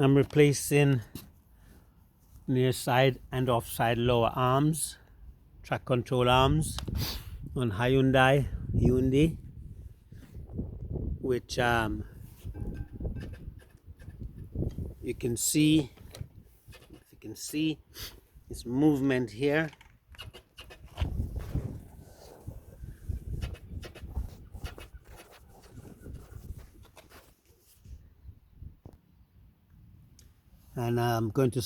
I'm replacing near side and offside lower arms, track control arms on Hyundai, which you can see, this movement here. And I'm going to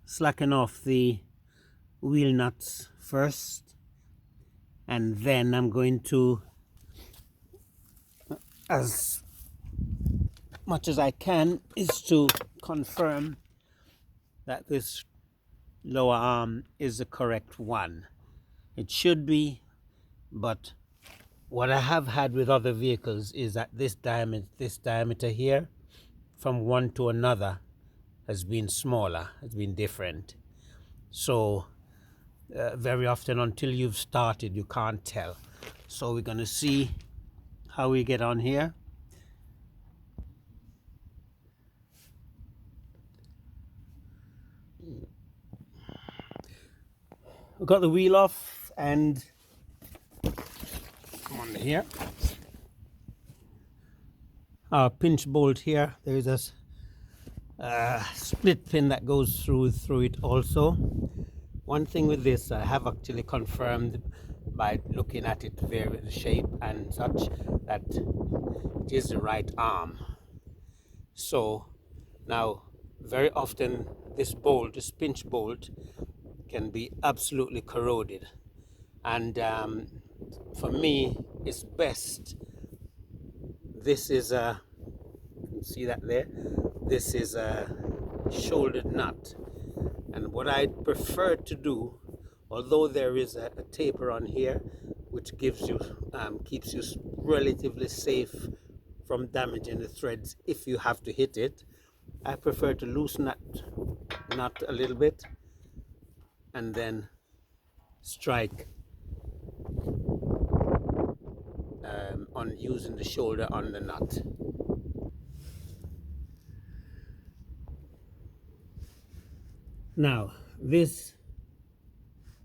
slacken off the wheel nuts first, and then I'm going to, as much as I can, is to confirm that this lower arm is the correct one. It should be, but what I have had with other vehicles is that this diameter here from one to another has been smaller, has been different. So very often until you've started you can't tell. So we're going to see how we get on here. We've got the wheel off and come on here. Our pinch bolt here, there is a split pin that goes through it also. One thing with this, I have actually confirmed by looking at it, the shape and such, that it is the right arm. So now very often this pinch bolt can be absolutely corroded, and for me it's best, this is a, you can see that there, this is a shouldered nut. And what I prefer to do, although there is a taper on here which gives you keeps you relatively safe from damaging the threads if you have to hit it, I prefer to loosen that nut a little bit and then strike on using the shoulder on the nut. Now this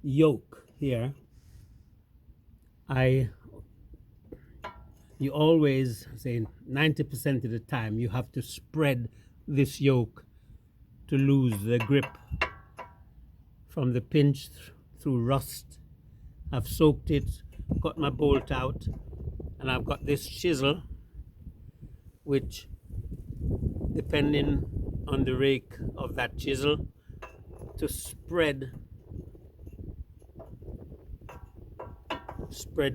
yoke here, you always say 90% of the time you have to spread this yoke to lose the grip from the pinch through rust. I've soaked it, got my bolt out, and I've got this chisel which, depending on the rake of that chisel, to spread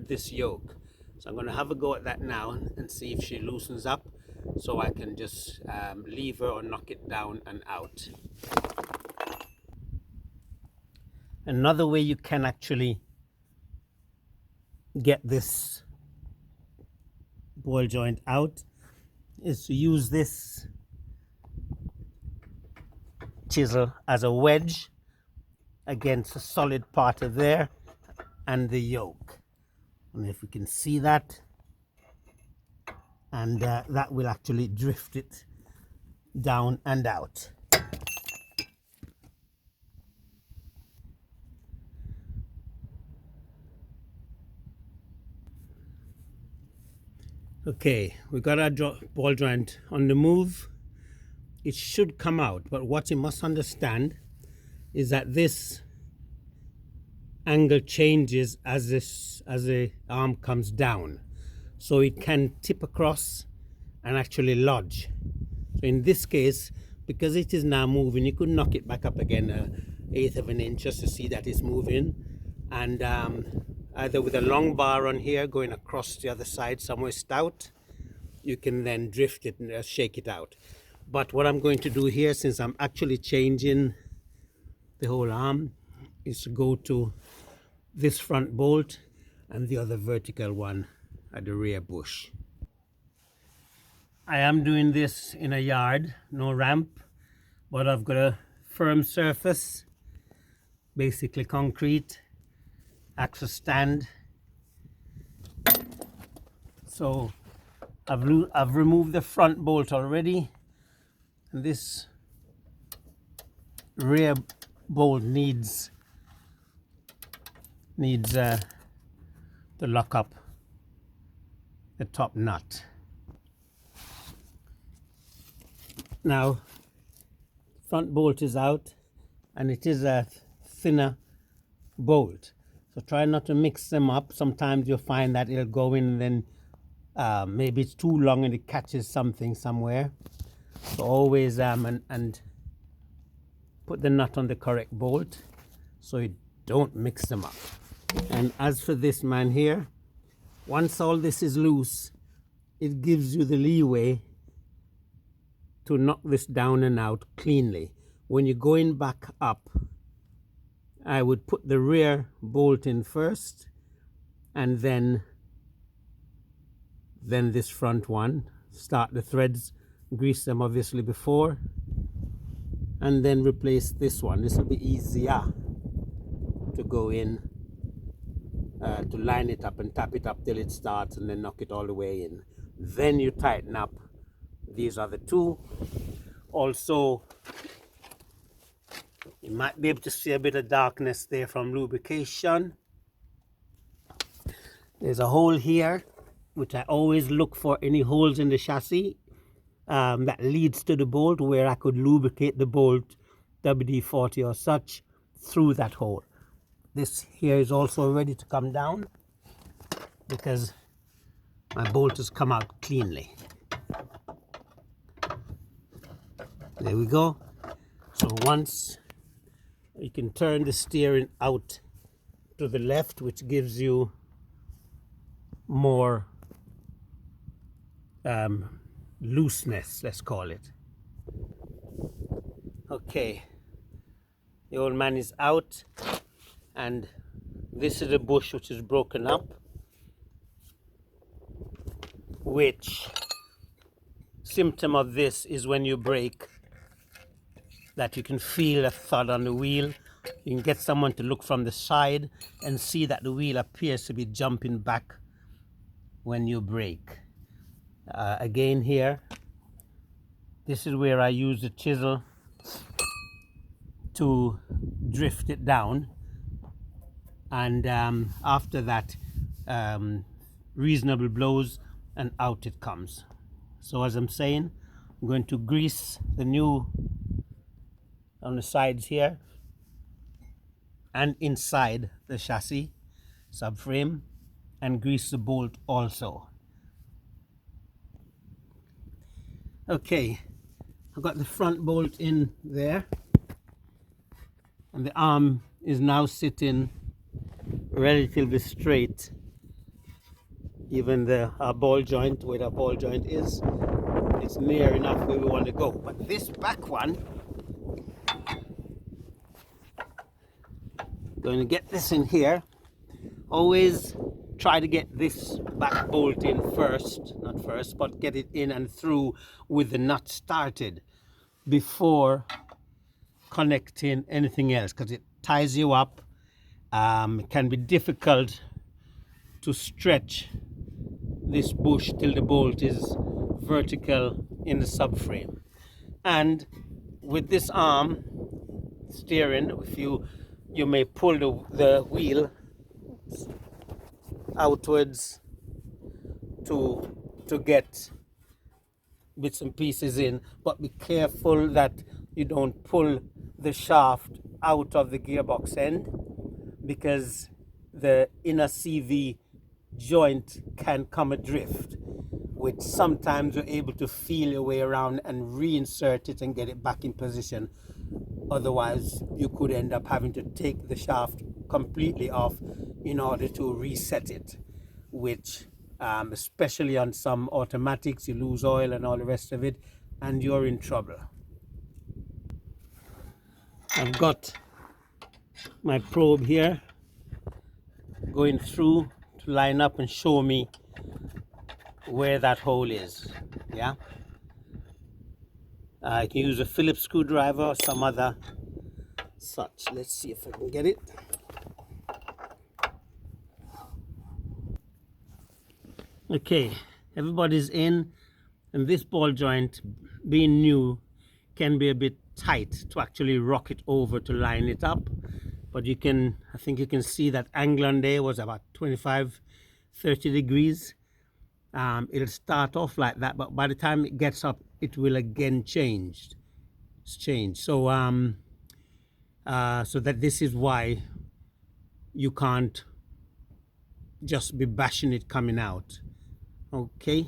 this yoke. So I'm going to have a go at that now and see if she loosens up, so I can just leave her or knock it down and out. Another way you can actually get this ball joint out is to use this chisel as a wedge against a solid part of there and the yoke. And if you can see that, and that will actually drift it down and out. Okay, we got our ball joint on the move. It should come out, but what you must understand is that this angle changes as the arm comes down, so it can tip across and actually lodge. So in this case, because it is now moving, you could knock it back up again 1/8 of an inch just to see that it's moving, and either with a long bar on here going across the other side somewhere stout, you can then drift it and shake it out. But what I'm going to do here, since I'm actually changing the whole arm, is to go to this front bolt and the other vertical one at the rear bush. I am doing this in a yard, no ramp, but I've got a firm surface, basically concrete, axle stand. So I've removed the front bolt already, and this rear bolt needs to lock up the top nut. Now front bolt is out, and it is a thinner bolt, so try not to mix them up. Sometimes you'll find that it'll go in and then maybe it's too long and it catches something somewhere. So always and put the nut on the correct bolt so you don't mix them up. And as for this man here, once all this is loose, it gives you the leeway to knock this down and out cleanly. When you're going back up, I would put the rear bolt in first, and then this front one. Start the threads, grease them obviously before, and then replace this one. This will be easier to go in, to line it up and tap it up till it starts, and then knock it all the way in. Then you tighten up these other two. Also, you might be able to see a bit of darkness there from lubrication. There's a hole here, which I always look for any holes in the chassis that leads to the bolt, where I could lubricate the bolt, WD-40 or such, through that hole. This here is also ready to come down because my bolt has come out cleanly. There we go. So once you can turn the steering out to the left, which gives you more looseness, let's call it. Okay, the old man is out, and this is a bush which is broken up, which symptom of this is when you brake, that you can feel a thud on the wheel. You can get someone to look from the side and see that the wheel appears to be jumping back when you brake. Again here, this is where I use the chisel to drift it down, and after that, reasonable blows and out it comes. So as I'm saying, I'm going to grease the new on the sides here and inside the chassis subframe, and grease the bolt also. Okay, I've got the front bolt in there, and the arm is now sitting relatively straight. Even the ball joint, where the ball joint is, it's near enough where we want to go. But this back one, going to get this in here. Always try to get this back bolt in first, not first, but get it in and through with the nut started before connecting anything else, because it ties you up. It can be difficult to stretch this bush till the bolt is vertical in the subframe. And with this arm steering, if you may pull the wheel outwards to get bits and pieces in, but be careful that you don't pull the shaft out of the gearbox end, because the inner CV joint can come adrift, which sometimes you're able to feel your way around and reinsert it and get it back in position. Otherwise, you could end up having to take the shaft completely off in order to reset it, which especially on some automatics, you lose oil and all the rest of it, and you're in trouble. I've got my probe here going through to line up and show me where that hole is. Yeah, I can use a Phillips screwdriver or some other such. Let's see if I can get it. Okay, everybody's in, and this ball joint, being new, can be a bit tight to actually rock it over to line it up. But you can, I think you can see that angle on there was about 25, 30 degrees. It'll start off like that, but by the time it gets up, it will again change. It's changed. So that this is why you can't just be bashing it coming out. Okay.